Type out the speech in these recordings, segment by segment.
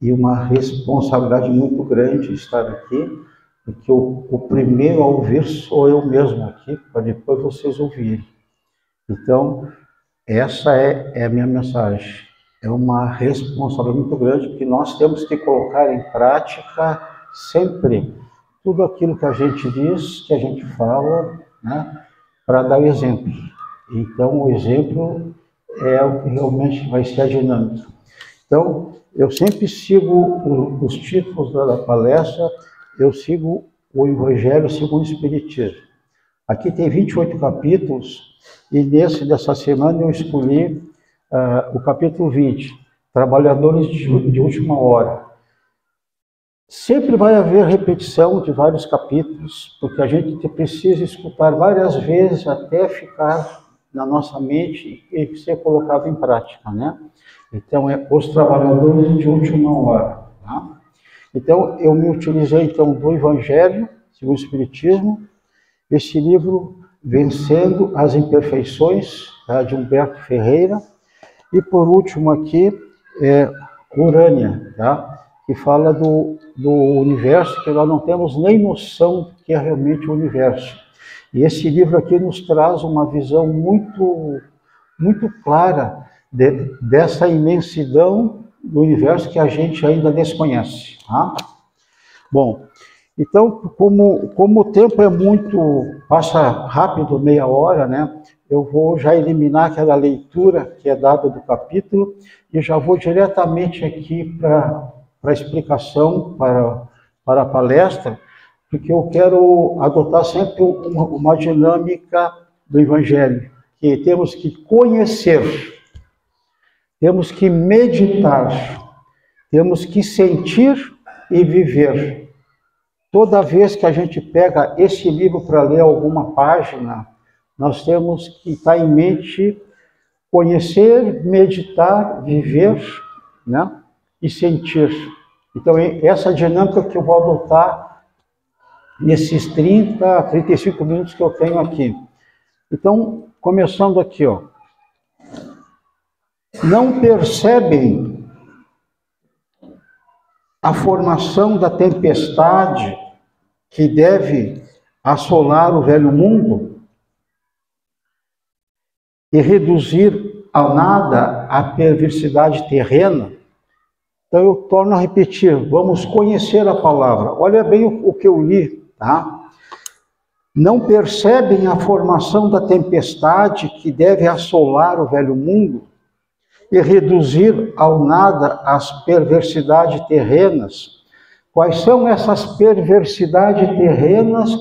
e uma responsabilidade muito grande estar aqui, porque o primeiro a ouvir sou eu mesmo aqui, para depois vocês ouvirem. Então, essa é a minha mensagem. É uma responsabilidade muito grande, porque nós temos que colocar em prática sempre tudo aquilo que a gente diz, que a gente fala, né, para dar o exemplo. Então, o exemplo é o que realmente vai ser a dinâmica. Então, eu sempre sigo os títulos da palestra, eu sigo o Evangelho segundo o Espiritismo. Aqui tem 28 capítulos, e dessa semana eu escolhi o capítulo 20, Trabalhadores de Última Hora. Sempre vai haver repetição de vários capítulos, porque a gente precisa escutar várias vezes até ficar na nossa mente e ser colocado em prática, né? Então, é os trabalhadores de última hora. Tá? Então, eu me utilizei então do Evangelho, segundo o Espiritismo, esse livro Vencendo as Imperfeições, tá, de Humberto Ferreira, e por último aqui, Urânia, tá, que fala do universo, que nós não temos nem noção do que é realmente o universo. E esse livro aqui nos traz uma visão muito, muito clara dessa imensidão do universo que a gente ainda desconhece. Tá? Bom, então, como o tempo é passa rápido, meia hora, né? Eu vou já eliminar aquela leitura que é dada do capítulo e já vou diretamente aqui para a explicação, para a palestra, porque eu quero adotar sempre uma dinâmica do Evangelho, que temos que conhecer, temos que meditar, temos que sentir e viver. Toda vez que a gente pega esse livro para ler alguma página, nós temos que estar em mente conhecer, meditar, viver, né? E sentir. Então, essa dinâmica que eu vou adotar nesses 35 minutos que eu tenho aqui. Então, começando aqui, ó. Não percebem a formação da tempestade que deve assolar o velho mundo e reduzir a nada a perversidade terrena? Então eu torno a repetir, vamos conhecer a palavra. Olha bem o que eu li, tá? Não percebem a formação da tempestade que deve assolar o velho mundo e reduzir ao nada as perversidades terrenas? Quais são essas perversidades terrenas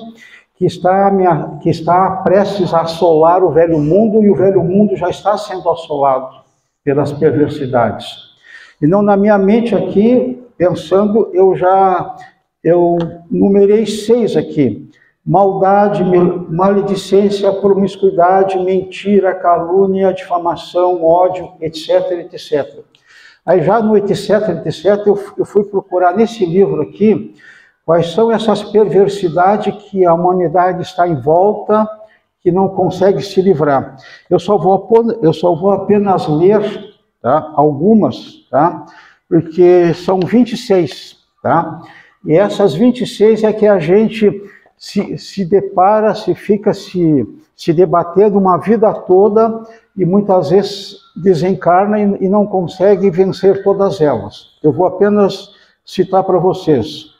que está prestes a assolar o velho mundo, e o velho mundo já está sendo assolado pelas perversidades? E não, na minha mente aqui, pensando, eu numerei 6 aqui: maldade, maledicência, promiscuidade, mentira, calúnia, difamação, ódio, etc, etc. Aí já no etc, etc, eu fui procurar nesse livro aqui quais são essas perversidades que a humanidade está em volta, que não consegue se livrar. Eu só vou apenas ler, tá, algumas, tá, porque são 26, tá? E essas 26 é que a gente se depara, fica se debatendo uma vida toda e muitas vezes desencarna e não consegue vencer todas elas. Eu vou apenas citar para vocês.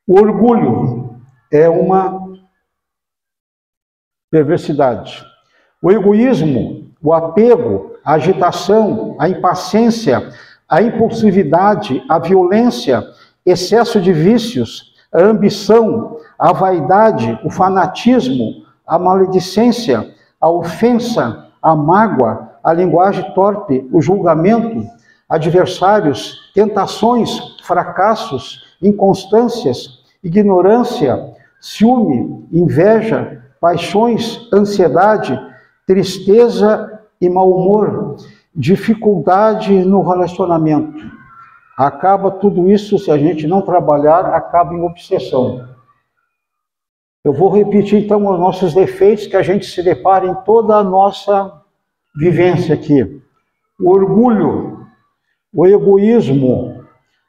O orgulho é uma perversidade. O egoísmo, o apego, a agitação, a impaciência, a impulsividade, a violência, excesso de vícios, a ambição, a vaidade, o fanatismo, a maledicência, a ofensa, a mágoa, a linguagem torpe, o julgamento, adversários, tentações, fracassos, inconstâncias, ignorância, ciúme, inveja, paixões, ansiedade, tristeza e mau humor, dificuldade no relacionamento. Acaba tudo isso, se a gente não trabalhar, acaba em obsessão. Eu vou repetir então os nossos defeitos que a gente se depara em toda a nossa vivência aqui. O orgulho. o egoísmo,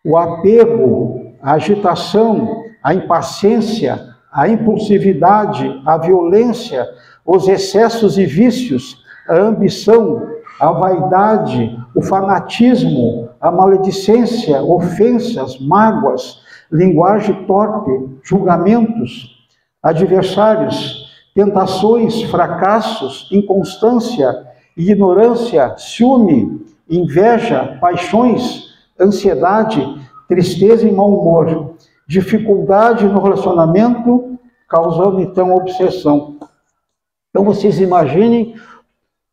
o apego, a agitação, a impaciência, a impulsividade, a violência, os excessos e vícios, a ambição, a vaidade, o fanatismo, a maledicência, ofensas, mágoas, linguagem torpe, julgamentos, adversários, tentações, fracassos, inconstância, ignorância, ciúme, inveja, paixões, ansiedade, tristeza e mau humor, dificuldade no relacionamento, causando então obsessão. Então vocês imaginem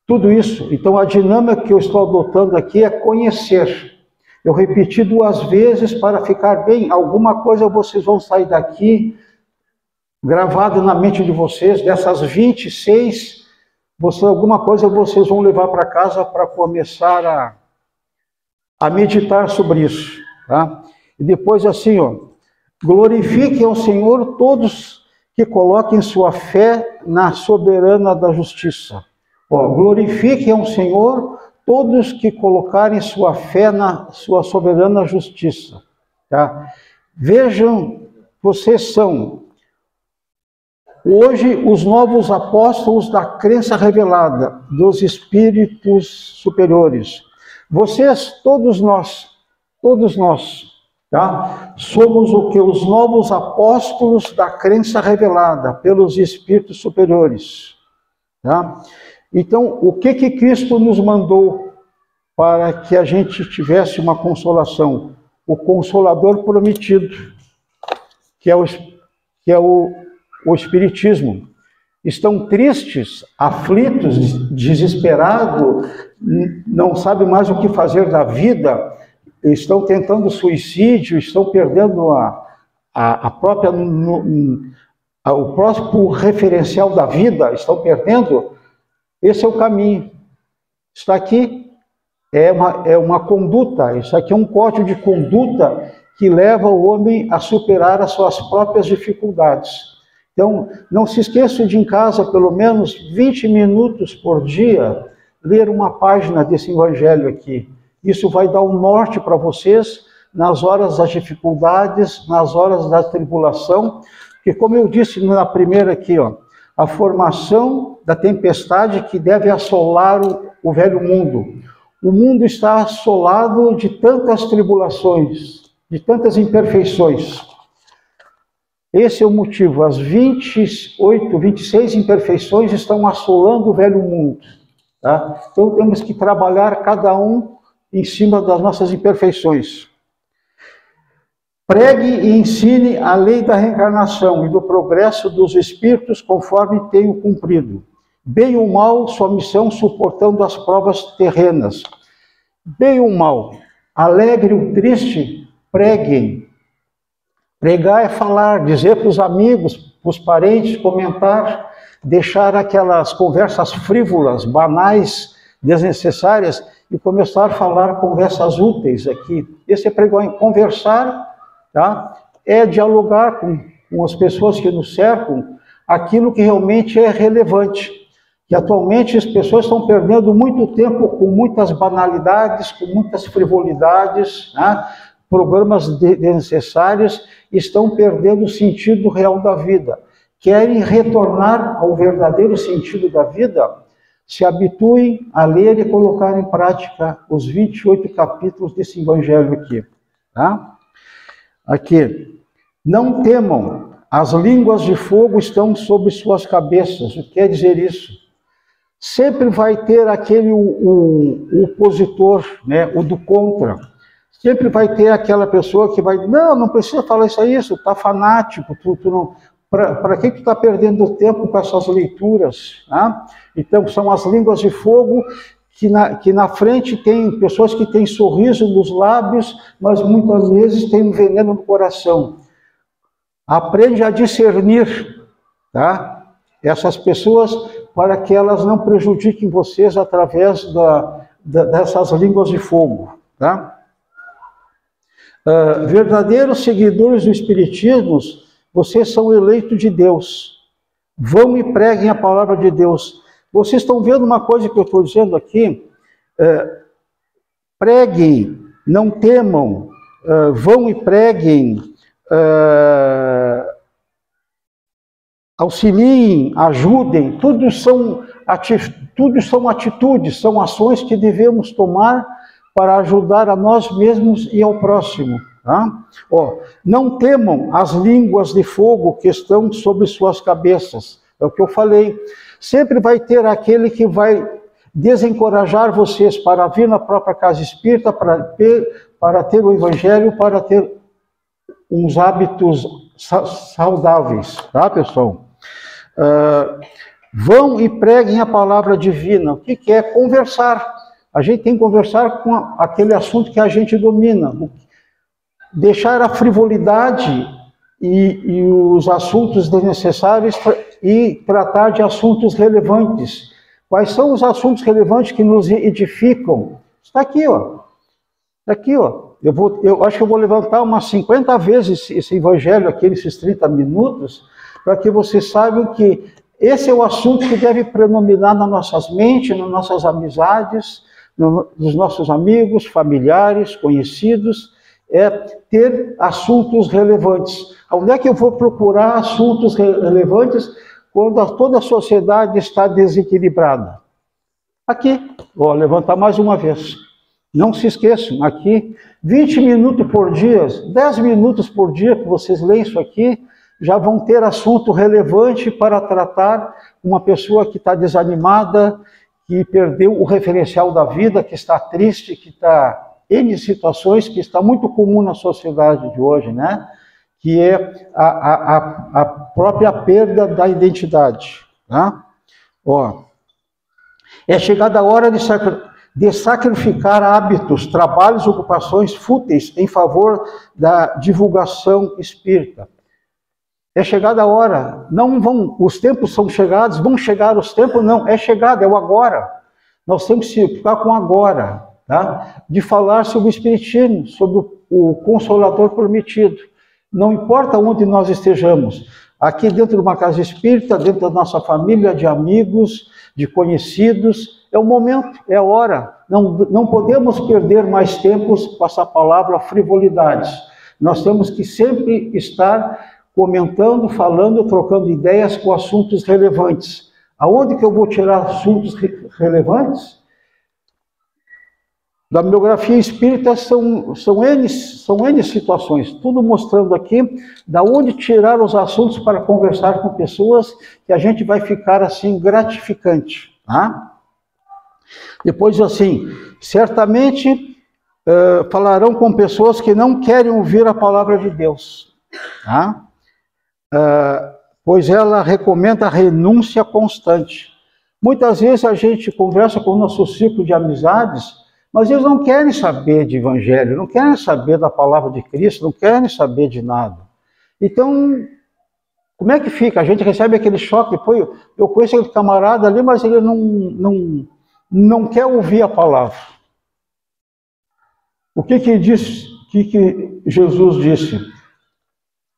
tudo isso. Então a dinâmica que eu estou adotando aqui é conhecer. Eu repeti 2 vezes para ficar bem. Alguma coisa vocês vão sair daqui gravado na mente de vocês, dessas 26, alguma coisa vocês vão levar para casa para começar a meditar sobre isso, tá? E depois assim, ó, glorifiquem ao Senhor todos que coloquem sua fé na soberana da justiça. Ó, glorifiquem ao Senhor todos que colocarem sua fé na sua soberana justiça, tá? Vejam, vocês são hoje os novos apóstolos da crença revelada dos espíritos superiores. Vocês, todos nós, tá? Somos o que? Os novos apóstolos da crença revelada pelos espíritos superiores. Tá? Então, o que Cristo nos mandou para que a gente tivesse uma consolação? O Consolador prometido, que é o Espiritismo. Estão tristes, aflitos, desesperados, não sabem mais o que fazer da vida, estão tentando suicídio, estão perdendo o próprio referencial da vida, estão perdendo. Esse é o caminho. Isso aqui é uma conduta, isso aqui é um código de conduta que leva o homem a superar as suas próprias dificuldades. Então, não se esqueçam de, em casa, pelo menos 20 minutos por dia, ler uma página desse evangelho aqui. Isso vai dar um norte para vocês nas horas das dificuldades, nas horas da tribulação, porque, como eu disse na primeira aqui, ó, a formação da tempestade que deve assolar o velho mundo. O mundo está assolado de tantas tribulações, de tantas imperfeições. Esse é o motivo. As 26 imperfeições estão assolando o velho mundo. Tá? Então temos que trabalhar cada um em cima das nossas imperfeições. Pregue e ensine a lei da reencarnação e do progresso dos espíritos conforme tenho cumprido. Bem ou mal, sua missão suportando as provas terrenas. Bem ou mal, alegre ou triste, preguem. Pregar é falar, dizer para os amigos, para os parentes, comentar, deixar aquelas conversas frívolas, banais, desnecessárias e começar a falar conversas úteis aqui. Esse é pregar, conversar, tá? É dialogar com as pessoas que nos cercam aquilo que realmente é relevante. Que atualmente as pessoas estão perdendo muito tempo com muitas banalidades, com muitas frivolidades, né? Programas desnecessários, estão perdendo o sentido real da vida. Querem retornar ao verdadeiro sentido da vida? Se habituem a ler e colocar em prática os 28 capítulos desse evangelho aqui. Tá? Aqui. Não temam, as línguas de fogo estão sobre suas cabeças. O que quer dizer isso? Sempre vai ter aquele o opositor, né? O do contra. Sempre vai ter aquela pessoa que vai, não precisa falar isso, está fanático, para que tu está perdendo tempo com essas leituras? Né? Então, são as línguas de fogo que na frente tem pessoas que têm sorriso nos lábios, mas muitas vezes têm um veneno no coração. Aprende a discernir, tá? Essas pessoas para que elas não prejudiquem vocês através dessas línguas de fogo, tá? Verdadeiros seguidores do Espiritismo, vocês são eleitos de Deus. Vão e preguem a palavra de Deus. Vocês estão vendo uma coisa que eu estou dizendo aqui? Preguem não temam, vão e preguem, auxiliem, ajudem, tudo são atitudes, são ações que devemos tomar para ajudar a nós mesmos e ao próximo. Tá? Não temam as línguas de fogo que estão sobre suas cabeças. É o que eu falei. Sempre vai ter aquele que vai desencorajar vocês para vir na própria casa espírita, para ter o evangelho, para ter uns hábitos saudáveis. Tá, pessoal? Vão e preguem a palavra divina. O que é conversar? A gente tem que conversar com aquele assunto que a gente domina. Deixar a frivolidade e os assuntos desnecessários e tratar de assuntos relevantes. Quais são os assuntos relevantes que nos edificam? Está aqui, ó. Está aqui, ó. Eu acho que eu vou levantar umas 50 vezes esse evangelho aqui nesses 30 minutos, para que vocês saibam que esse é o assunto que deve predominar nas nossas mentes, nas nossas amizades, nos nossos amigos, familiares, conhecidos, é ter assuntos relevantes. Onde é que eu vou procurar assuntos relevantes quando toda a sociedade está desequilibrada? Aqui, vou levantar mais uma vez. Não se esqueçam, aqui, 20 minutos por dia, 10 minutos por dia que vocês leem isso aqui, já vão ter assunto relevante para tratar uma pessoa que está desanimada, que perdeu o referencial da vida, que está triste, que está em situações que está muito comum na sociedade de hoje, né? Que é a própria perda da identidade. Tá? É chegada a hora de sacrificar hábitos, trabalhos, ocupações fúteis em favor da divulgação espírita. É chegada a hora, os tempos são chegados, vão chegar os tempos, não, é chegado, é o agora. Nós temos que ficar com agora, tá? De falar sobre o Espiritismo, sobre o Consolador prometido. Não importa onde nós estejamos, aqui dentro de uma casa espírita, dentro da nossa família, de amigos, de conhecidos, é o momento, é a hora. Não podemos perder mais tempos com essa palavra frivolidades. Nós temos que sempre estar comentando, falando, trocando ideias com assuntos relevantes. Aonde que eu vou tirar assuntos relevantes? Da bibliografia espírita são N situações, tudo mostrando aqui da onde tirar os assuntos para conversar com pessoas que a gente vai ficar assim gratificante. Tá? Depois assim, certamente falarão com pessoas que não querem ouvir a palavra de Deus. Tá? Pois ela recomenda a renúncia constante. Muitas vezes a gente conversa com o nosso ciclo de amizades, mas eles não querem saber de evangelho, não querem saber da palavra de Cristo, não querem saber de nada. Então, como é que fica? A gente recebe aquele choque, pô, eu conheço aquele camarada ali, mas ele não quer ouvir a palavra. O que Jesus disse?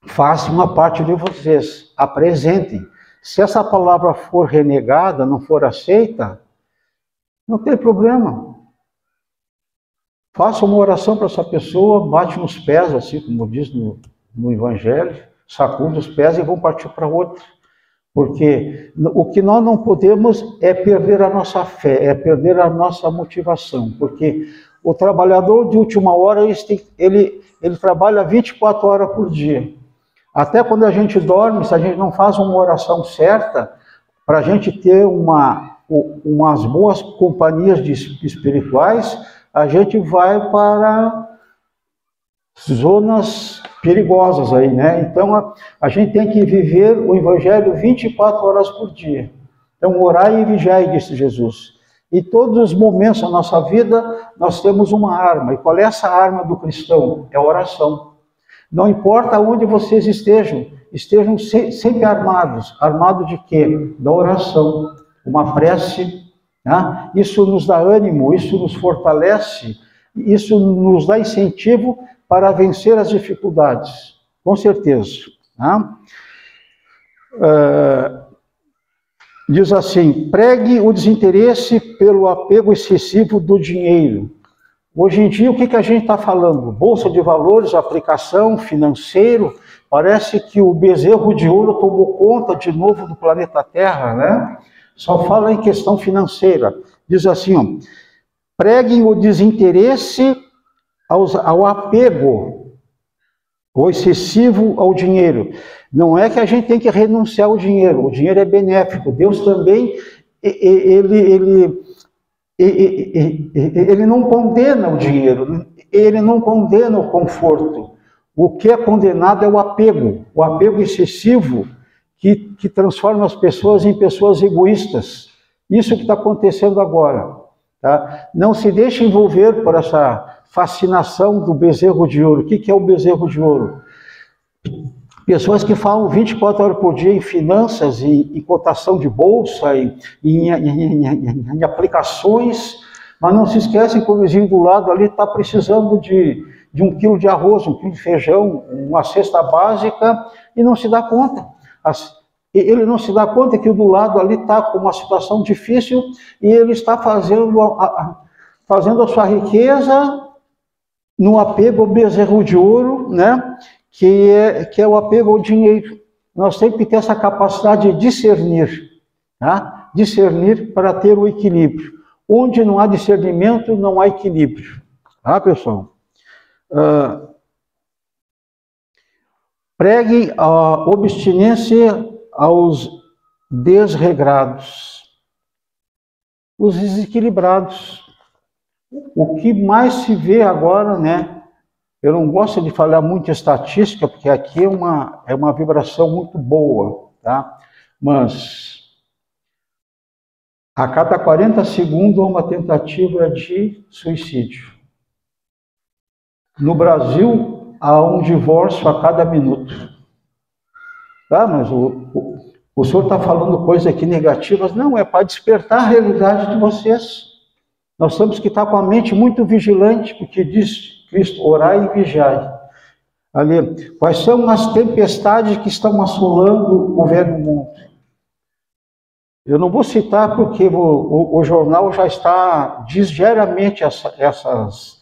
Façam uma parte de vocês, apresentem. Se essa palavra for renegada, não for aceita, não tem problema. Faça uma oração para essa pessoa, bate nos pés, assim como diz no Evangelho, sacude os pés e vão partir para outro. Porque o que nós não podemos é perder a nossa fé, é perder a nossa motivação. Porque o trabalhador de última hora, ele trabalha 24 horas por dia. Até quando a gente dorme, se a gente não faz uma oração certa, para a gente ter umas boas companhias espirituais, a gente vai para zonas perigosas aí, né? Então, a gente tem que viver o Evangelho 24 horas por dia. Então, orai e vigiai, disse Jesus. E todos os momentos da nossa vida, nós temos uma arma. E qual é essa arma do cristão? É a oração. Não importa onde vocês estejam sempre armados. Armados de quê? Da oração. Uma prece. Né? Isso nos dá ânimo, isso nos fortalece, isso nos dá incentivo para vencer as dificuldades. Com certeza. Né? Diz assim, pregue o desinteresse pelo apego excessivo do dinheiro. Hoje em dia, o que a gente está falando? Bolsa de valores, aplicação, financeiro. Parece que o bezerro de ouro tomou conta de novo do planeta Terra, né? Só fala em questão financeira. Diz assim, ó, preguem o desinteresse ao apego, o excessivo ao dinheiro. Não é que a gente tem que renunciar ao dinheiro. O dinheiro é benéfico. Deus também, ele não condena o dinheiro, ele não condena o conforto. O que é condenado é o apego excessivo que transforma as pessoas em pessoas egoístas. Isso que está acontecendo agora. Tá? Não se deixe envolver por essa fascinação do bezerro de ouro. O que é o bezerro de ouro? Pessoas que falam 24 horas por dia em finanças, em cotação de bolsa, em aplicações, mas não se esquecem que o vizinho do lado ali está precisando de 1 quilo de arroz, 1 quilo de feijão, uma cesta básica, e não se dá conta. Ele não se dá conta que o do lado ali está com uma situação difícil e ele está fazendo a sua riqueza no apego ao bezerro de ouro, né? Que é o apego ao dinheiro. Nós temos que ter essa capacidade de discernir, tá? Discernir para ter o equilíbrio. Onde não há discernimento, não há equilíbrio. Tá, pessoal? Pregue a obstinência aos desregrados, os desequilibrados. O que mais se vê agora, né? Eu não gosto de falar muito estatística, porque aqui é uma vibração muito boa, tá? Mas a cada 40 segundos há uma tentativa de suicídio. No Brasil, há um divórcio a cada minuto. Tá, mas o senhor está falando coisas aqui negativas. Não, é para despertar a realidade de vocês. Nós temos que estar com a mente muito vigilante, porque diz Cristo, orai e vigiai. Ali, quais são as tempestades que estão assolando o velho mundo? Eu não vou citar porque o jornal já diz diariamente essas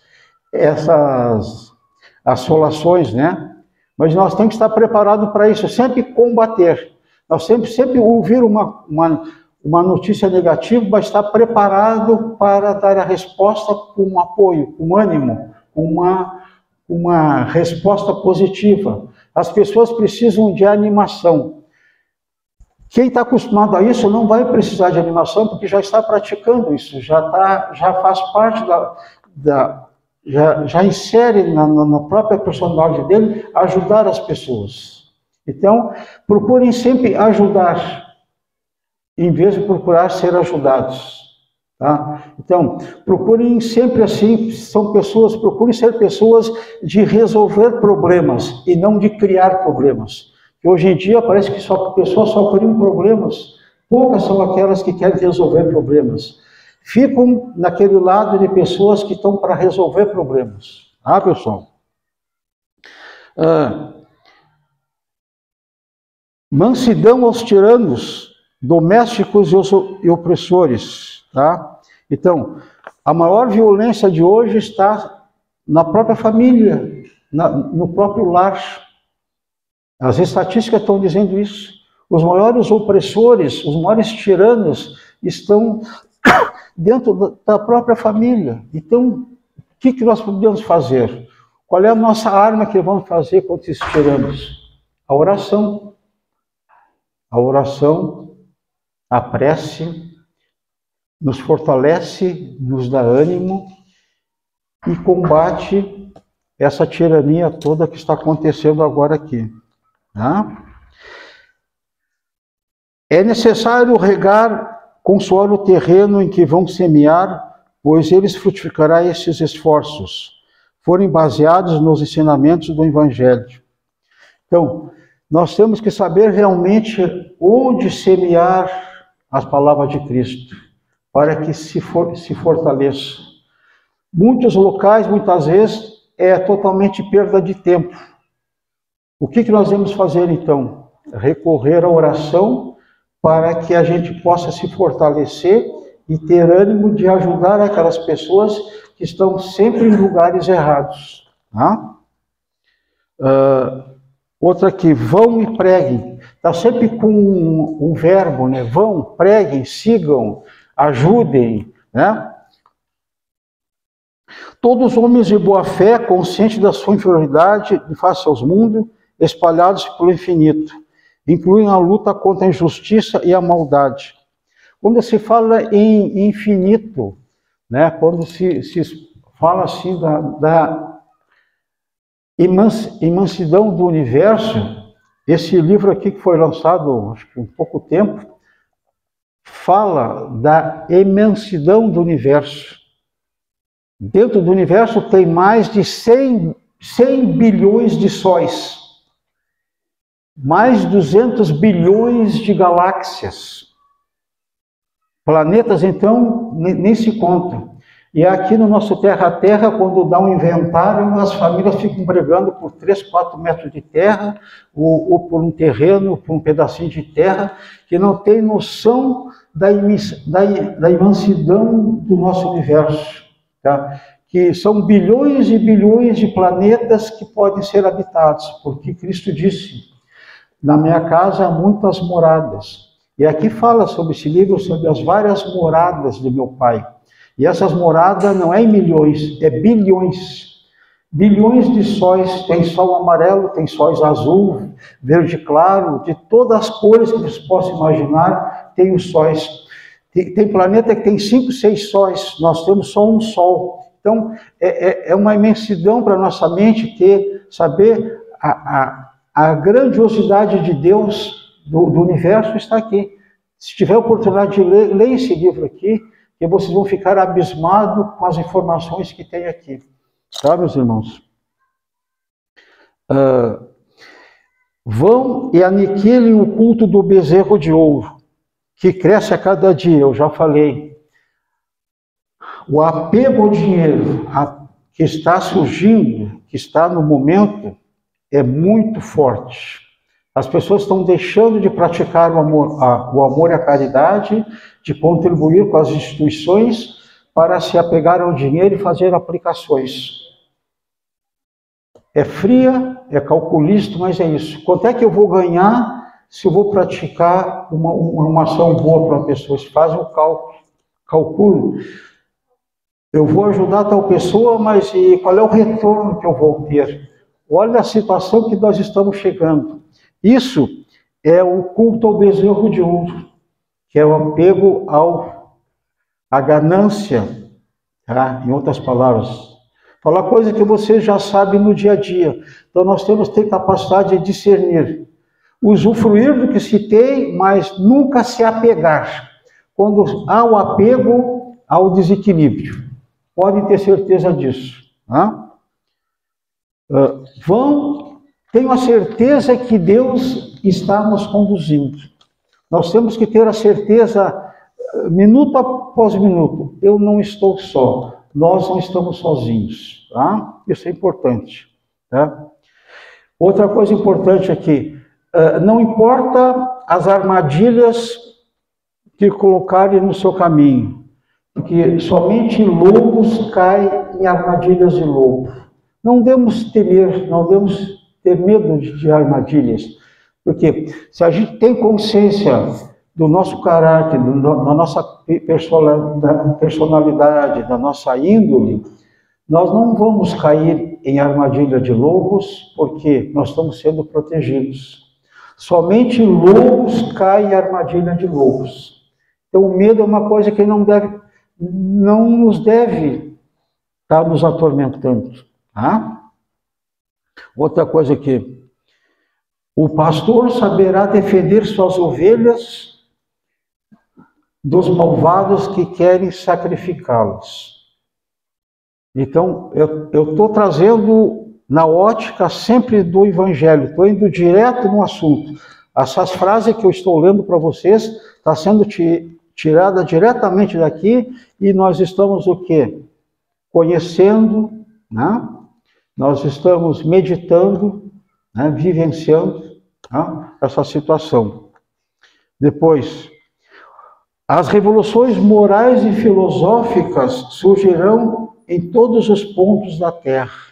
assolações, né? Mas nós temos que estar preparados para isso, sempre combater. Nós sempre ouvir uma notícia negativa, mas estar preparado para dar a resposta com apoio, com ânimo, uma resposta positiva. As pessoas precisam de animação. Quem está acostumado a isso não vai precisar de animação, porque já está praticando isso, já faz parte já insere na própria personalidade dele ajudar as pessoas. Então, procurem sempre ajudar, em vez de procurar ser ajudados. Tá? Então, procurem sempre assim, procurem ser pessoas de resolver problemas e não de criar problemas. Que hoje em dia parece que pessoas só criam problemas, poucas são aquelas que querem resolver problemas. Ficam naquele lado de pessoas que estão para resolver problemas. Tá, pessoal? Mansidão aos tiranos, domésticos e opressores. Tá? Então, a maior violência de hoje está na própria família, no próprio lar. As estatísticas estão dizendo isso. Os maiores opressores, os maiores tiranos estão dentro da própria família. Então, o que nós podemos fazer? Qual é a nossa arma que vamos fazer contra esses tiranos? A oração. A oração, a prece, nos fortalece, nos dá ânimo e combate essa tirania toda que está acontecendo agora aqui. Tá? É necessário regar com suor o terreno em que vão semear, pois eles frutificará esses esforços, forem baseados nos ensinamentos do Evangelho. Então, nós temos que saber realmente onde semear as palavras de Cristo, para que se fortaleça. Muitos locais, muitas vezes, é totalmente perda de tempo. O que nós devemos fazer, então? Recorrer à oração para que a gente possa se fortalecer e ter ânimo de ajudar aquelas pessoas que estão sempre em lugares errados. Tá? Outra aqui, vão e preguem. Está sempre com um verbo, né? Vão, preguem, sigam, ajudem, né? Todos os homens de boa fé, conscientes da sua inferioridade face aos mundos, espalhados pelo infinito, incluem a luta contra a injustiça e a maldade. Quando se fala em infinito, né? Quando se fala assim da imensidão do universo, esse livro aqui que foi lançado acho que há pouco tempo, fala da imensidão do universo. Dentro do universo tem mais de 100 bilhões de sóis, mais de 200 bilhões de galáxias. Planetas, então, nem se contam. E aqui no nosso terra a terra, quando dá um inventário, as famílias ficam brigando por 3, 4 metros de terra, ou por um terreno, por um pedacinho de terra, que não tem noção da imensidão do nosso universo. Tá? Que são bilhões e bilhões de planetas que podem ser habitados, porque Cristo disse, na minha casa há muitas moradas. E aqui fala sobre esse livro, sobre as várias moradas de meu Pai. E essas moradas não é em milhões, é bilhões. Bilhões de sóis, tem sol amarelo, tem sóis azul, verde claro, de todas as cores que vocês possam imaginar, tem os sóis. Tem planeta que tem 5, 6 sóis, nós temos só um sol. Então, é uma imensidão para a nossa mente saber a grandiosidade de Deus, do universo, está aqui. Se tiver a oportunidade de ler, leia esse livro aqui, que vocês vão ficar abismados com as informações que tem aqui. Tá, meus irmãos? Vão e aniquilem o culto do bezerro de ouro, que cresce a cada dia, eu já falei. O apego ao dinheiro que está surgindo, que está no momento, é muito forte. As pessoas estão deixando de praticar o amor e a caridade, de contribuir com as instituições para se apegar ao dinheiro e fazer aplicações. É fria, é calculista, mas é isso. Quanto é que eu vou ganhar se eu vou praticar uma ação boa para uma pessoa? Se faz um cálculo. Eu vou ajudar tal pessoa, mas e qual é o retorno que eu vou ter? Olha a situação que nós estamos chegando. Isso é o culto ao bezerro de ouro, que é o apego à ganância, tá? Em outras palavras. Falar coisa que você já sabe no dia a dia. Então nós temos que ter capacidade de discernir. Usufruir do que se tem, mas nunca se apegar. Quando há o apego, há o desequilíbrio. Podem ter certeza disso. Tá? Tenho a certeza que Deus está nos conduzindo. Nós temos que ter a certeza, minuto após minuto, eu não estou só, nós não estamos sozinhos. Tá? Isso é importante. Tá? Outra coisa importante aqui, não importa as armadilhas que colocarem no seu caminho, porque somente lobos caem em armadilhas de lobo. Não devemos temer, não devemos ter medo de armadilhas, porque se a gente tem consciência do nosso caráter, da nossa personalidade, da nossa índole, nós não vamos cair em armadilha de lobos, porque nós estamos sendo protegidos. Somente lobos caem em armadilha de lobos. Então o medo é uma coisa que não nos deve estar nos atormentando. Tá? Outra coisa aqui. O pastor saberá defender suas ovelhas dos malvados que querem sacrificá-las. Então, eu estou trazendo na ótica sempre do Evangelho, estou indo direto no assunto. Essas frases que eu estou lendo para vocês está sendo tirada diretamente daqui e nós estamos o quê? Conhecendo, né? Nós estamos meditando, né? Vivenciando, né? Essa situação. Depois, as revoluções morais e filosóficas surgirão em todos os pontos da Terra.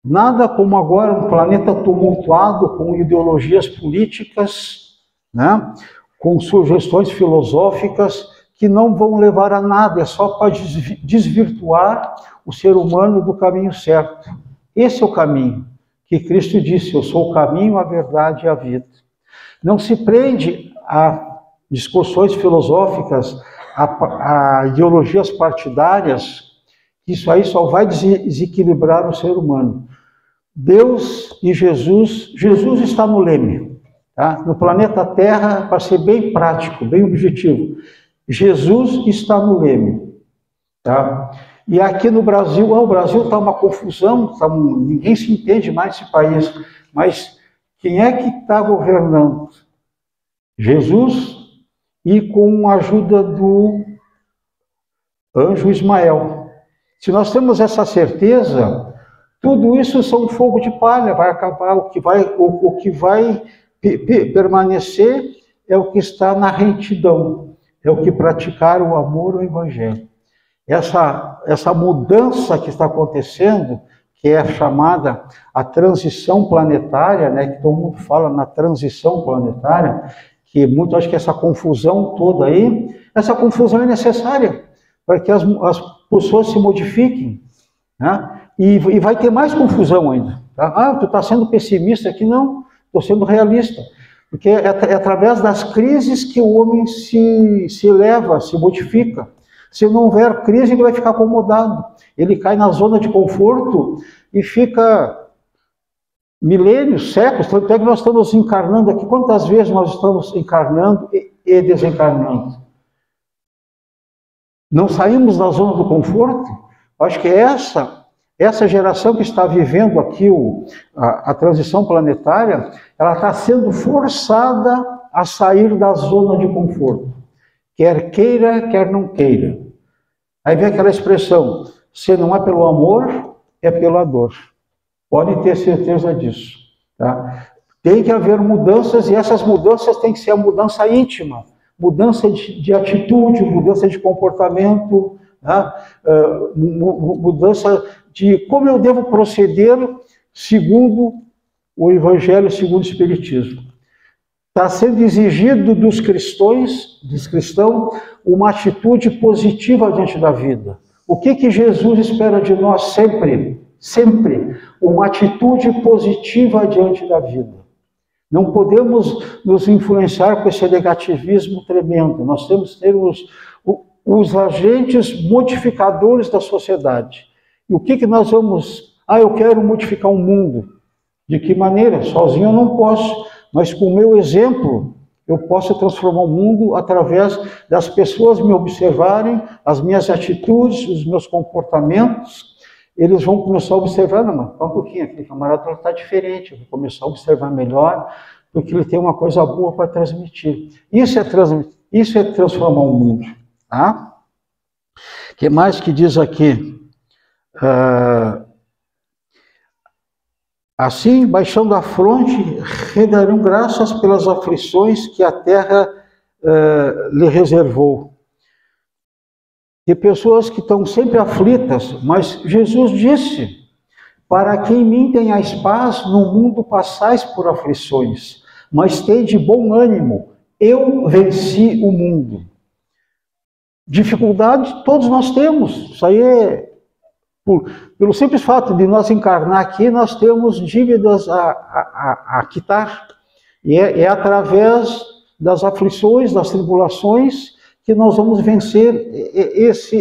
Nada como agora um planeta tumultuado com ideologias políticas, né, com sugestões filosóficas que não vão levar a nada, é só para desvirtuar o ser humano do caminho certo. Esse é o caminho que Cristo disse: eu sou o caminho, a verdade e a vida. Não se prende a discussões filosóficas, a ideologias partidárias, isso aí só vai desequilibrar o ser humano. Deus e Jesus está no leme, tá? No planeta Terra, para ser bem prático, bem objetivo, Jesus está no leme, tá? E aqui no Brasil, o Brasil está uma confusão, ninguém se entende mais esse país, mas quem é que está governando? Jesus, e com a ajuda do anjo Ismael. Se nós temos essa certeza, tudo isso são fogo de palha, vai acabar. O que vai permanecer é o que está na retidão, é o que praticar o amor ao Evangelho. Essa mudança que está acontecendo, que é chamada a transição planetária, né, que todo mundo fala na transição planetária, que muito acho que essa confusão toda aí, essa confusão é necessária para que as pessoas se modifiquem, né? E vai ter mais confusão ainda. Tá? Ah, tu está sendo pessimista aqui? Não, estou sendo realista. Porque é através das crises que o homem se eleva, se modifica. Se não houver crise, ele vai ficar acomodado. Ele cai na zona de conforto e fica milênios, séculos. Tanto é que nós estamos encarnando aqui. Quantas vezes nós estamos encarnando e desencarnando? Não saímos da zona do conforto? Acho que essa geração que está vivendo aqui a transição planetária, ela está sendo forçada a sair da zona de conforto. Quer queira, quer não queira. Aí vem aquela expressão: se não é pelo amor, é pela dor. Pode ter certeza disso. Tá? Tem que haver mudanças, e essas mudanças têm que ser a mudança íntima. Mudança de atitude, mudança de comportamento, né? Mudança de como eu devo proceder segundo o Evangelho, segundo o Espiritismo. Está sendo exigido dos cristãos, uma atitude positiva diante da vida. O que Jesus espera de nós sempre? Sempre uma atitude positiva diante da vida. Não podemos nos influenciar com esse negativismo tremendo. Nós temos que ter os agentes modificadores da sociedade. E o que nós vamos... Ah, eu quero modificar o mundo. De que maneira? Sozinho eu não posso. Mas com o meu exemplo, eu posso transformar o mundo através das pessoas me observarem, as minhas atitudes, os meus comportamentos. Eles vão começar a observar, não, mas um pouquinho, aquele camarada está diferente, eu vou começar a observar melhor, porque ele tem uma coisa boa para transmitir. Isso é transformar o mundo. Tá? O que mais que diz aqui? Assim, baixando a fronte, redarão graças pelas aflições que a terra lhe reservou. Tem pessoas que estão sempre aflitas, mas Jesus disse: para que em mim tenhais paz, no mundo passais por aflições, mas tende bom ânimo, eu venci o mundo. Dificuldade todos nós temos, isso aí é... Pelo simples fato de nós encarnar aqui, nós temos dívidas a quitar. E é através das aflições, das tribulações, que nós vamos vencer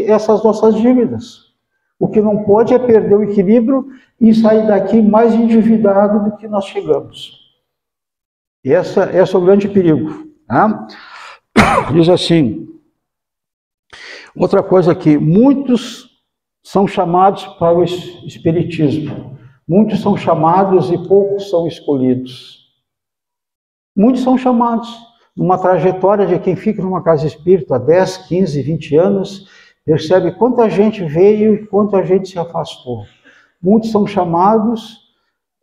essas nossas dívidas. O que não pode é perder o equilíbrio e sair daqui mais endividado do que nós chegamos. Esse é o grande perigo. Tá? Diz assim, outra coisa aqui, muitos são chamados para o espiritismo. Muitos são chamados e poucos são escolhidos. Muitos são chamados. Numa trajetória de quem fica numa casa espírita há 10, 15, 20 anos, percebe quanta gente veio e quanta gente se afastou. Muitos são chamados,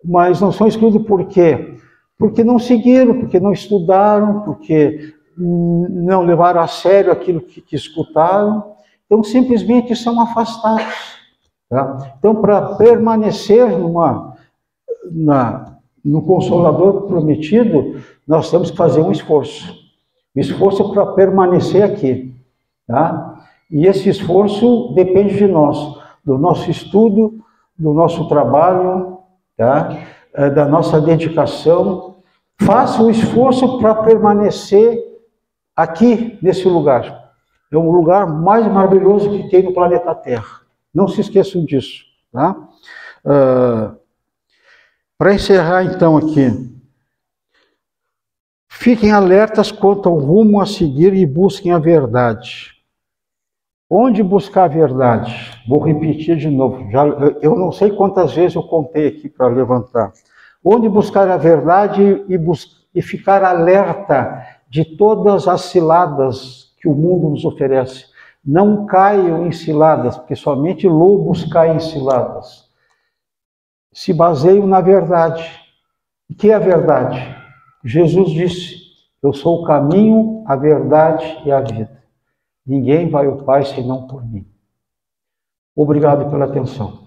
mas não são escolhidos por quê? Porque não seguiram, porque não estudaram, porque não levaram a sério aquilo que escutaram. então simplesmente são afastados. Tá? Então, para permanecer no Consolador prometido, nós temos que fazer um esforço. O esforço para permanecer aqui. Tá? E esse esforço depende de nós, do nosso estudo, do nosso trabalho, tá? Da nossa dedicação. Faça o esforço para permanecer aqui, nesse lugar. É o lugar mais maravilhoso que tem no planeta Terra. Não se esqueçam disso. Tá? Para encerrar, então, aqui, fiquem alertas quanto ao rumo a seguir e busquem a verdade. Onde buscar a verdade? Vou repetir de novo. Eu não sei quantas vezes eu contei aqui para levantar. Onde buscar a verdade e ficar alerta de todas as ciladas que o mundo nos oferece. Não caiam em ciladas, porque somente lobos caem em ciladas. Se baseiam na verdade. O que é a verdade? Jesus disse, eu sou o caminho, a verdade e a vida. Ninguém vai ao Pai senão por mim. Obrigado pela atenção.